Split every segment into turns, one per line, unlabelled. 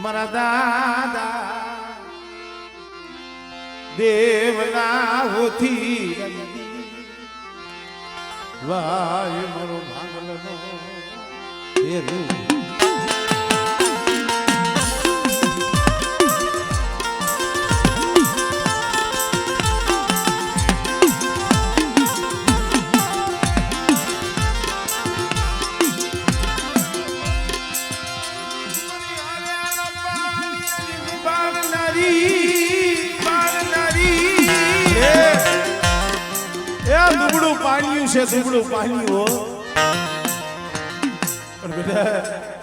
મારા દાદા દેવના હોથી વાય મારો ભાંગલનો દેરું પાણી છે દુબળું પાણી હો પણ બેટા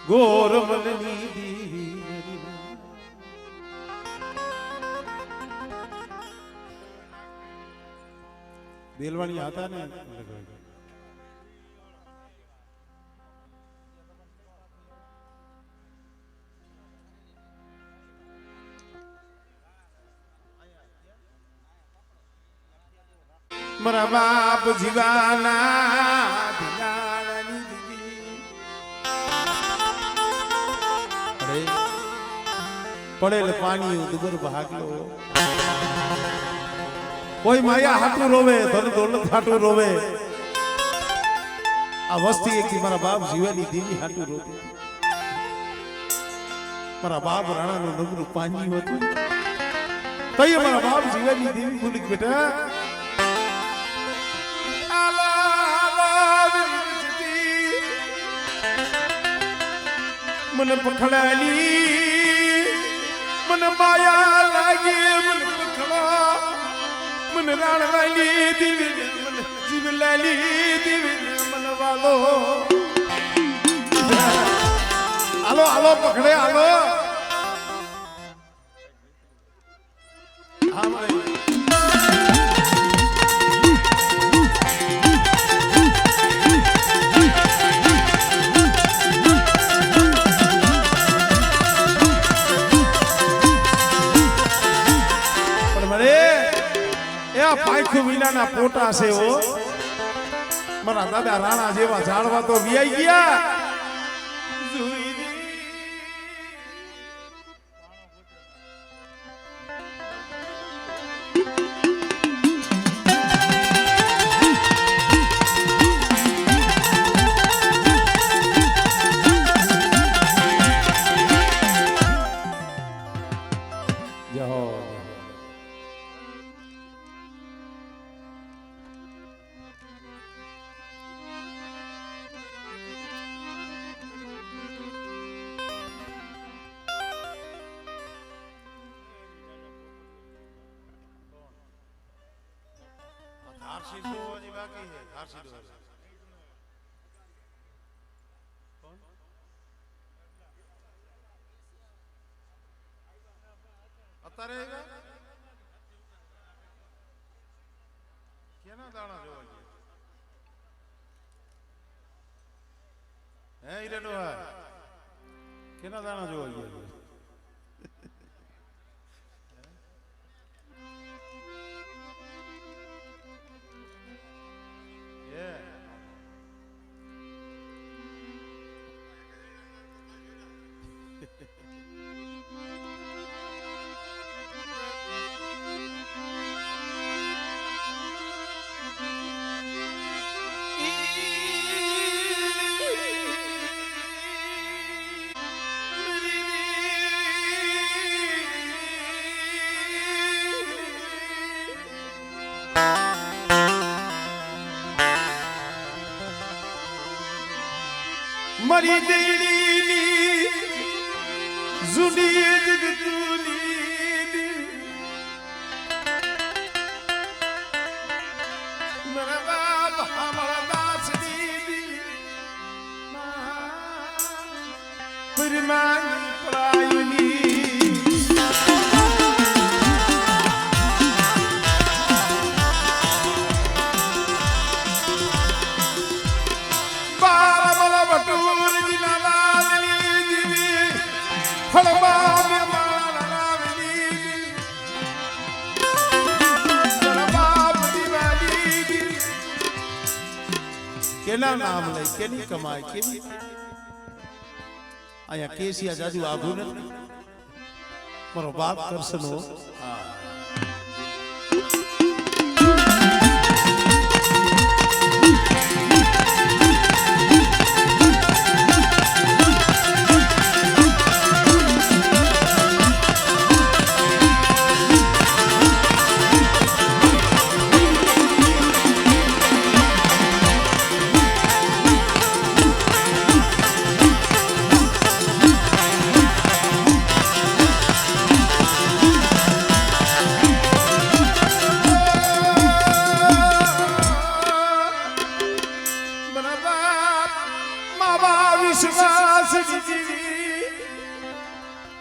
ગોરમલની દીવી દેલવાણી હતા ને મારા બાપ જીવાના પડેલ પાણી દુબર ભાગલો કોઈ માયા હાટું રોવે ધન દોલત હાટું રોવે આ વસ્તી એક મારા બાપ જીવાની દેવી હાટું રોતી મારા બાપ રાણાનું નગરું પાણી હતું તઈ મારા બાપ જીવાની દેવી બોલી બેટા મને પખડાલી મને માયા લાગી મને પખડા મને રાણવાલી દીવી મને જીવલાલી દીવી મને વાલો હાલો હાલો પકડે હાલો હા મારે પાંખું વિનાના પોટા છે ઓ મારા દાદા રાણા જેવા ઝાડવા તો વિયાઈ ગયા અત્યારે કેના દાણા જોવા હે ઈરેનો કેના દાણા જોવા ગયા મારી દેડીની જૂની જગતુની મારા બાપ અમારા દાસની પરમાની પરાયની કેના નામ લઈ કેની કમાય કેની આયા કેસિયા જાજુ આઘુ નથી મારો બાપ કરશનો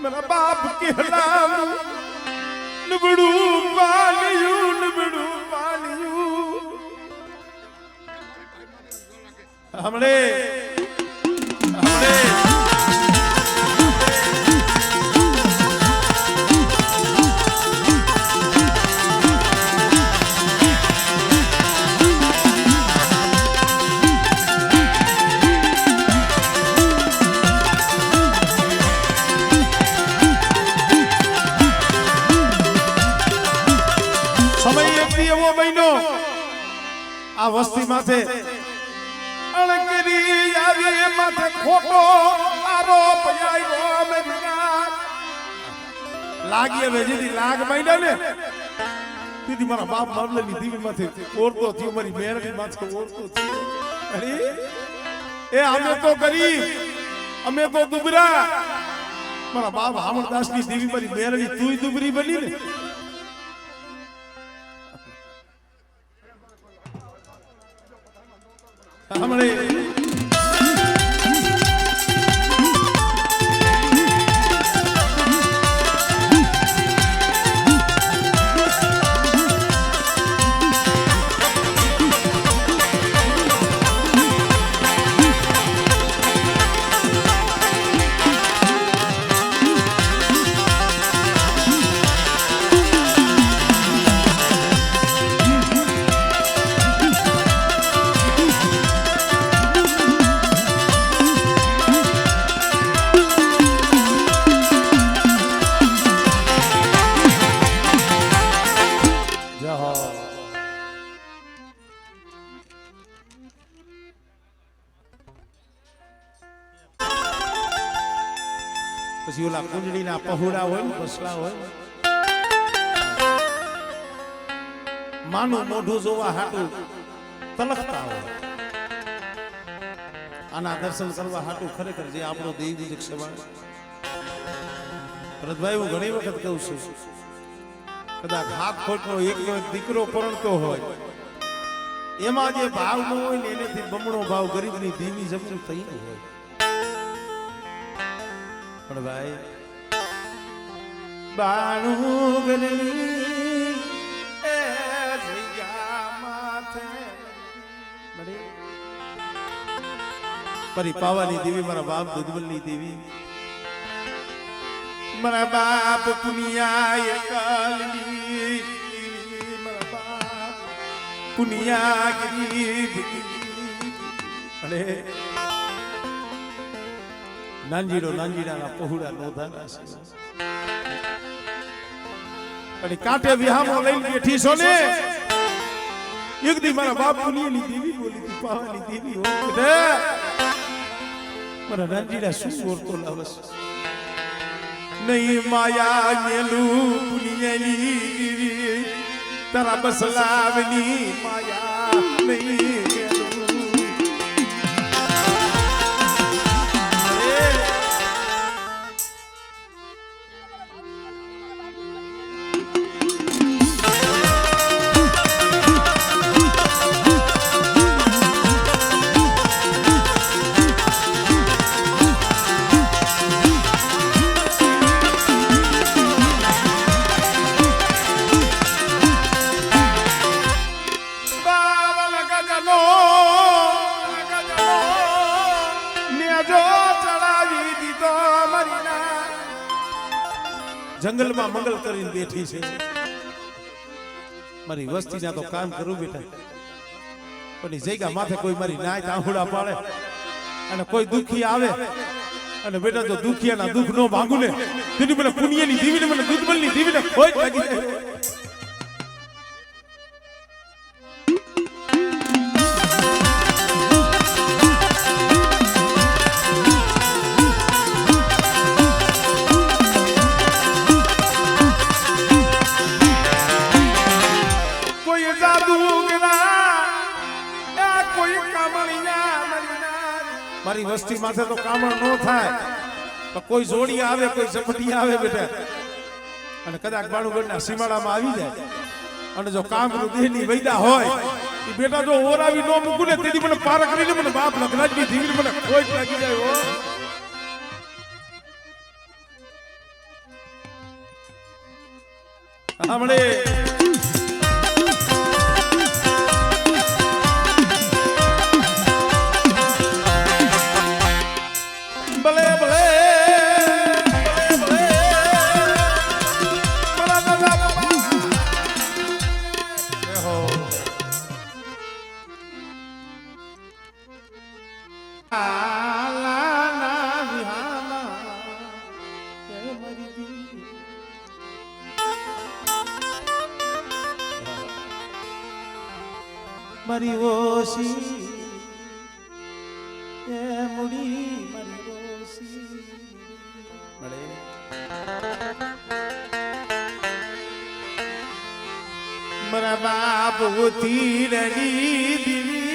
मेरा बाप कहला नबड़ू पालियू हमने એવો મહિનો આ વસ્તી માથે અણકરી આવી માથે ખોટો આરોપ આવ્યો અમે લાગી હવે જેથી લાગ મહિના ને તેથી મારા બાપ મામલાની દીવી માથે ઓરતો થયો મારી મેરડી માથે ઓરતો થયો અરે એ અમે તો ગરીબ અમે તો દુબરા મારા બાપ હામણદાસની દીવી મારી મેરડી તુંય દુબરી બની ને हमने પછી ઓલા કુંડળીના પહોળા હોય ને બસલા હોય માનું મોઢું જોવા હાટું તલકતા હોય આના દર્શન કરવા હાટું ખરેખર જે આપણો દેવી જક્ષવાણ ભરતભાઈ હું ઘણી વખત કહું છું કદાચ હાથ ખોટનો એકનો એક દીકરો પરણતો હોય એમાં જે ભાવ ન હોય ને એનેથી બમણો ભાવ ગરીબની દેવી જમીન થઈ હોય પણ ભાઈ બાણું ગરણી એ જગ્યા માથે બડે પરી પાવાની દેવી મારા બાપ દુધવલની દેવી મારા બાપ પુનિયા એકલની મારા બાપ પુનિયા ગરીબ અરે નાનજીડાના પહોળા નોંધાના છે અને કાંઠે વિહામો લઈને બેઠી છો ને એક દી મારા બાપ પુનિયાની દેવી બોલી તી પાવાની દેવી હો બેટા મારા નાનજીડા શું બોલતો લાવસ નહીં માયા મેલું પુનિયાની દેવી તારા બસલાવની માયા નહીં જંગલમાં મંગલ કરીને બેઠી છે મારી વસ્તીના તો કામ કરું બેટા પણ એ જગ્યા માથે કોઈ મારી નાય આહુડા પાડે અને કોઈ દુખી આવે અને બેટા તો દુખિયાના દુઃખ નો ભાગું ને તેની મને પુણ્યની દીવીને મને દૂધબલની દીવીને ખોટ લાગી જાય મારી વસ્તી માથે તો કામણ ન થાય તો કોઈ જોડી આવે કોઈ ઝપટી આવે બેટા અને કદાચ બાણુગઢના સીમાડામાં આવી જાય અને જો કામરૂ દેહની વૈદા હોય એ બેટા જો ઓરાવી ન મૂકું ને તેથી મને પાર કરીને મને બાપ લગ્નાજની ધીવીને મને ખોટ લાગી જાય હો હમણે મારી ઓશી એ મુડી મારી ઓશી મળે મારા બાપુ તીરની દીવી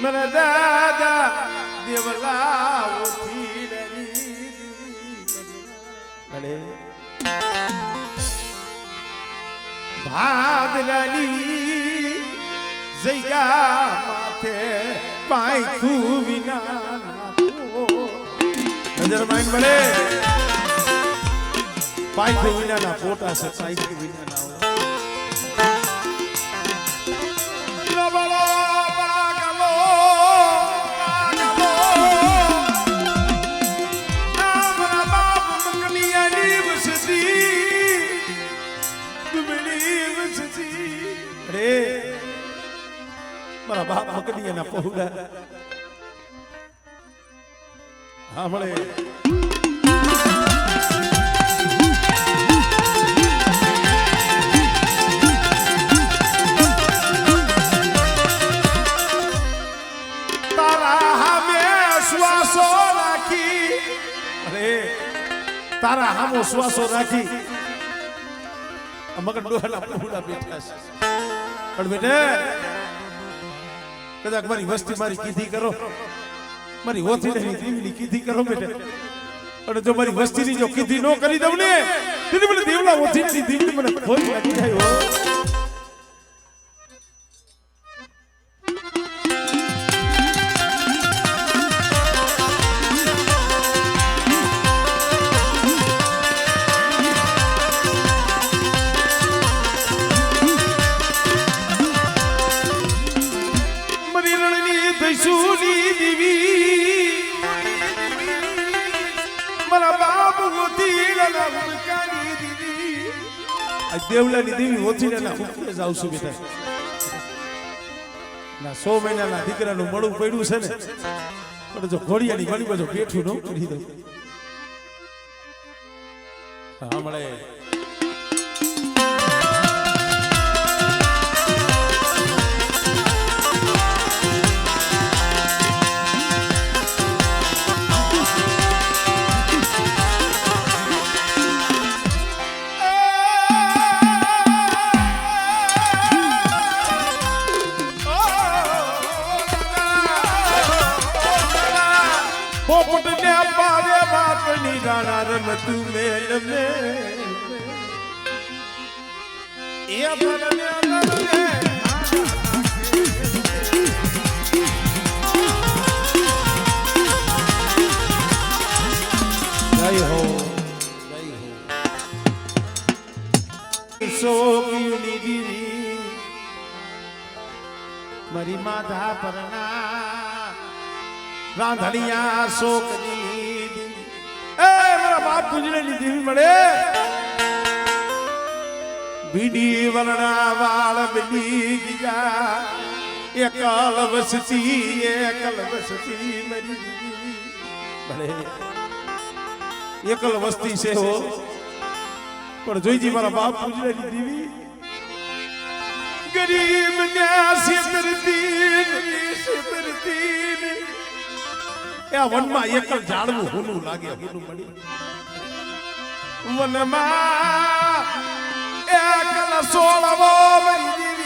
મારા દાદા દેવલા ભાદરાની જગ્યા માથે પાયખું વિના નજર માઈન મળે પાયખું વિનાના પોટા છે પાયખું વિનાના મારા બાપ મકડીયાના પહોળા સાંભળે તારા હામે શ્વાસો રાખી અરે તારા હામો શ્વાસો રાખી મગન ડોહાના પહોળા બેઠા છે પણ બેટા કદાચ મારી વસ્તી મારી કીધી કરો મારી હોથી નહીં દીવની કીધી કરો બેટા અને જો મારી વસ્તીની જો કીધી ન કરી દઉં ને તેથી મને દેવલા હોથી ની દીવની મને ખોટ લાગી જાય હો દેવલાની દેવી ઓછીને ના ઉકેલે જાવ છું બેટા ના 100 મહિનાના દીકરાનું મળું પડ્યું છે ને પણ જો ઘોડિયાની ગળી બાજુ બેઠું ન કરી દઉં હા મળે તું મેલ મે એ ભરને ભરને જય હો સોકીની દીવી મારી માધા પરના રાંધણિયા શોકની એ મારા બાપ પૂજડેની દેવી મળે ભીડી વરણા વાળ બની ગયા એકલ વસતી મરી ભલે એકલ વસ્તી છે હો પણ જોઈજી મારા બાપ પૂજડેની દેવી ગરીબ ન્યા છેતરતી એ વનમાં એકલ ઝાડવું હુનું લાગે હુનું મળી વનમાં એકલ સોળવો મરી દેવી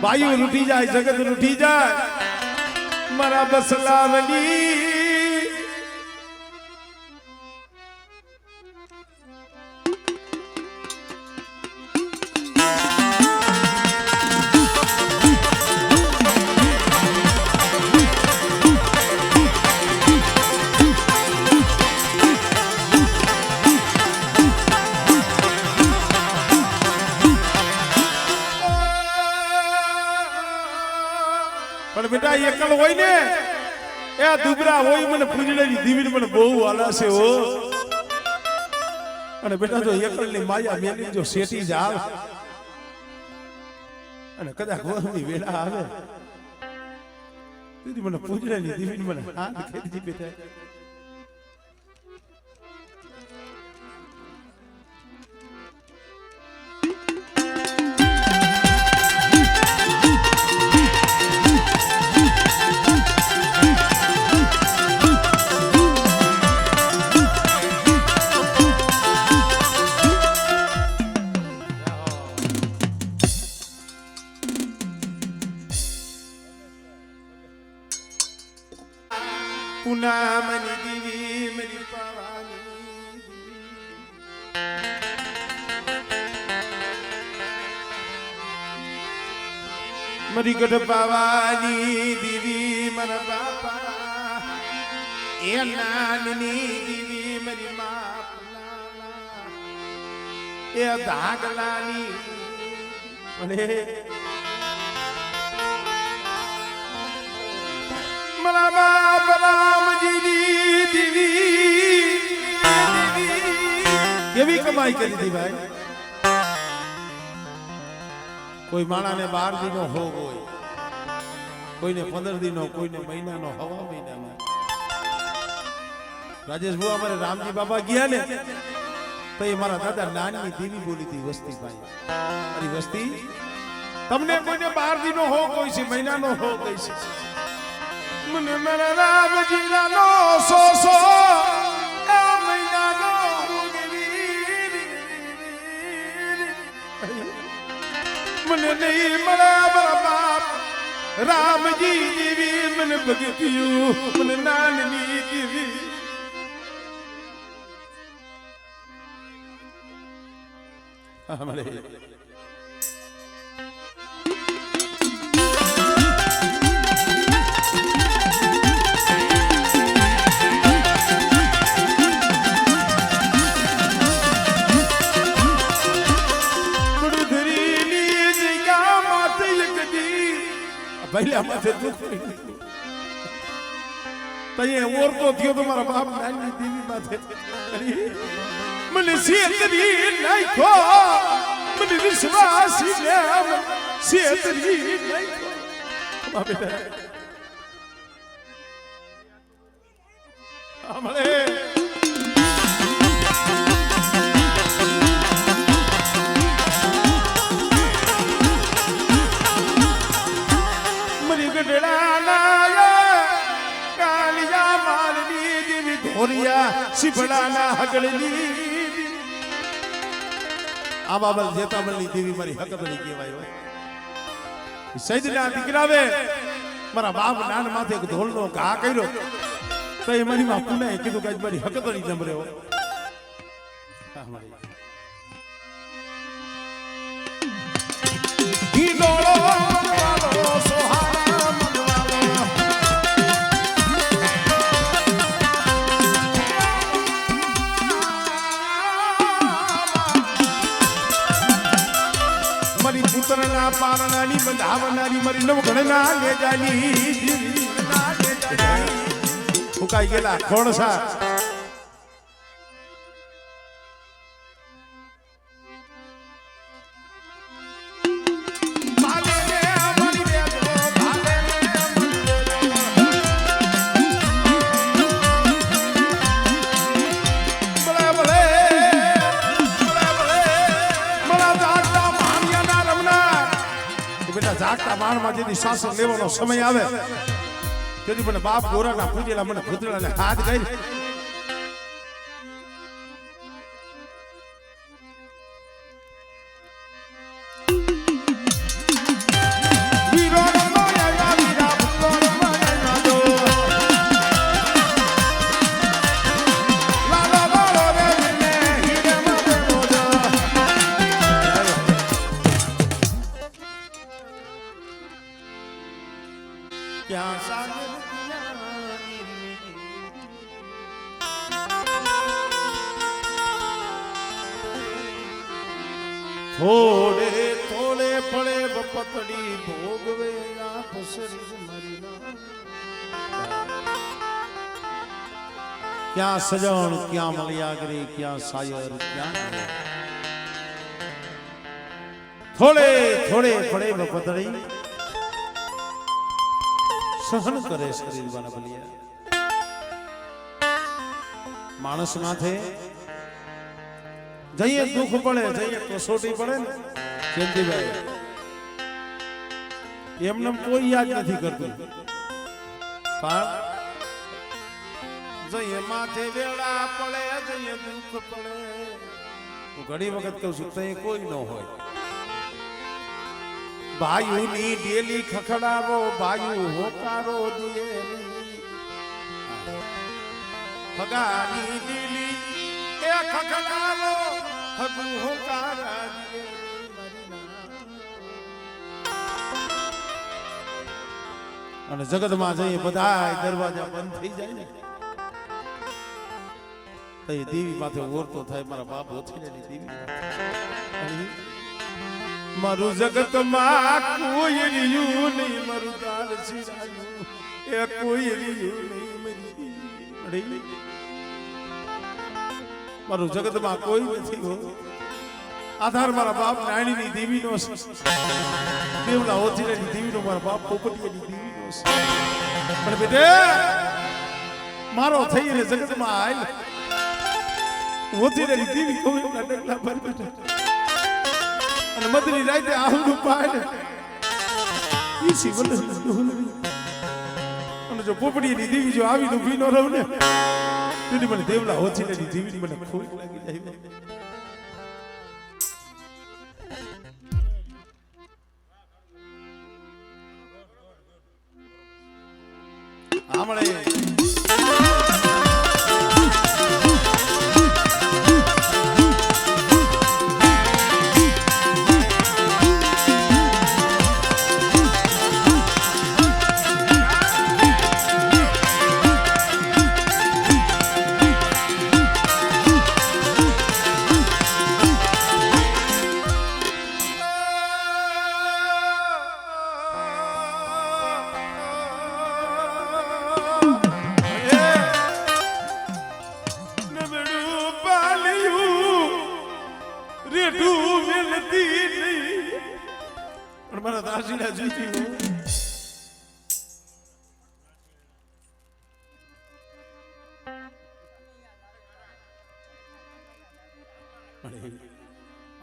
બાયુ રૂઠી જાય જગત રૂઠી જાય મારા બસલાવની પણ બેટા એકલ હોય ને એ દુબરા હોય મને પૂજડેની દીવીને મને બહુ આલાશે હો અને બેટા જો એકલની માયા મેલી જો શેટી જાવ અને કદાચ વહની વેળા આવે તેથી મને પૂજડેની દીવીને મને હાથ ખેંચી બેટા પૂનામની દીવી મેરી પાવાની મરી ગઢ પાવાની દીવી મારા બાપા એ નાનની દીવી મારી મા પુનાલા એ ધાગલાની અને મારા બાપ રામજીની દીવી કેવી કમાઈ કરી હતી ભાઈ કોઈ માણાને 12 દીનો ભોગ હોય કોઈને 15 દીનો કોઈને મહિનાનો હવા મહિનામાં રાજેશ બુઆ અમારે રામજી બાબા ગયા ને તો એ મારા દાદા નાની દેવી બોલી હતી વસ્તી ભાઈ અરે વસ્તી તમને કોઈને 12 દીનો હો કોઈ છે મહિનાનો હો કોઈ છે મને મારા રામજી લાલો સો એ મહિનાનો મને નહીં મળે મારા બાપ રામજી દેવી મને ભગત્યું મને નાનની દેવી મળે પહેલા માથે દુખ તઈએ ઓરતો થયો તો મારા બાપ નાની દેવી માથે મને સેતરી નાખ્યો મને વિશ્વાસી ને સેતરી નાખ્યો મા બેટા આમળે શિફળાના હગળની આ બાબલ જેતામલની દેવી મારી હકતડી કહેવાય હોય સૈદના દીકરાવે મારા બાપ નાન માથે એક ધોળનો ઘા કર્યો તો એ મારી માં પુને કીધું કે આજ મારી હકતડી જમરે હો પુત્રના પારણાની બંધાવનારી મારી નવઘણના લેજાની ફૂકાઈ ગયેલા ખોણસા જાગતા માણમાં જેથી શાસન લેવાનો સમય આવે તેથી મને બાપ ગોરાના પૂજેલા મને ભૂતળાને હાથ ગઈ થોડે થોડે પડે બપતડી ભોગવે આપ શરીર મરીના ક્યાં સજણ ક્યાં મલિયાગરી ક્યાં સાયર ક્યાં થોડે થોડે પડે બપતડી સહન કરે શરીર વાળા બલિયા માણસ માથે જઈએ દુઃખ પડે જઈએ કસોટી પડે ને જયંતિભાઈ એમને કોઈ યાદ નથી કરતું પણ જઈએ માથે વેળા પડે જઈએ દુઃખ પડે હું ઘણી વખત કહું છું તઈ કોઈ ન હોય ભાઈઓની ડેલી ખખડાવો ભાઈઓ હોકારો દે ભગાની લીલી એ ખખડાવો હગુ હોકારા દે અને જગતમાં જઈએ બધા દરવાજા બંધ થઈ જાય ને તો એ દેવી માથે ઓરતો થાય મારા બાપ ઓછીની દેવી મારું જગતમાં કોઈ રહ્યું નહીં મારું દાલ સિરાયું એ કોઈ રહ્યું નહીં મારું જગતમાં કોઈ નથી હો આધાર મારા બાપ નાણીની દેવીનો દેવલા ઓછીની દેવીનો મારા બાપ પોપટીની દેવીનો પણ બેટે મારો થઈને જગતમાં આય ઓછીની દેવી કોઈ ડગલા પર બેઠા અને મધની રાતે આહુનું પાડ ઈસી વલરી અને જો પોપડીની દેવી જો આવી તો ભીનો રહું ને તેથી મને દેવલા ઓછીની દેવી મને ખૂબ લાગી જાય આમળે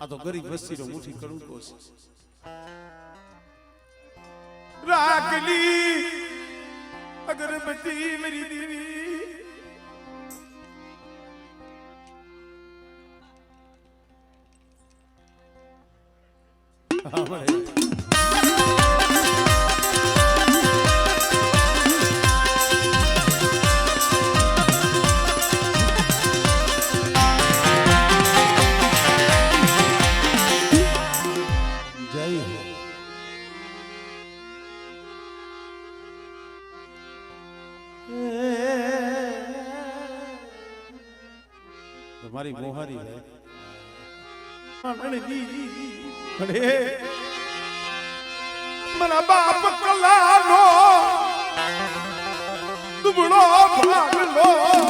આ તો ગરીબ વસ્તીનો મુઠી કડુકો છે રાખલી અગરબત્તી મેરી દેવી મારી મોહારી મારા બાપ કલાનો દુબળો ભાગલો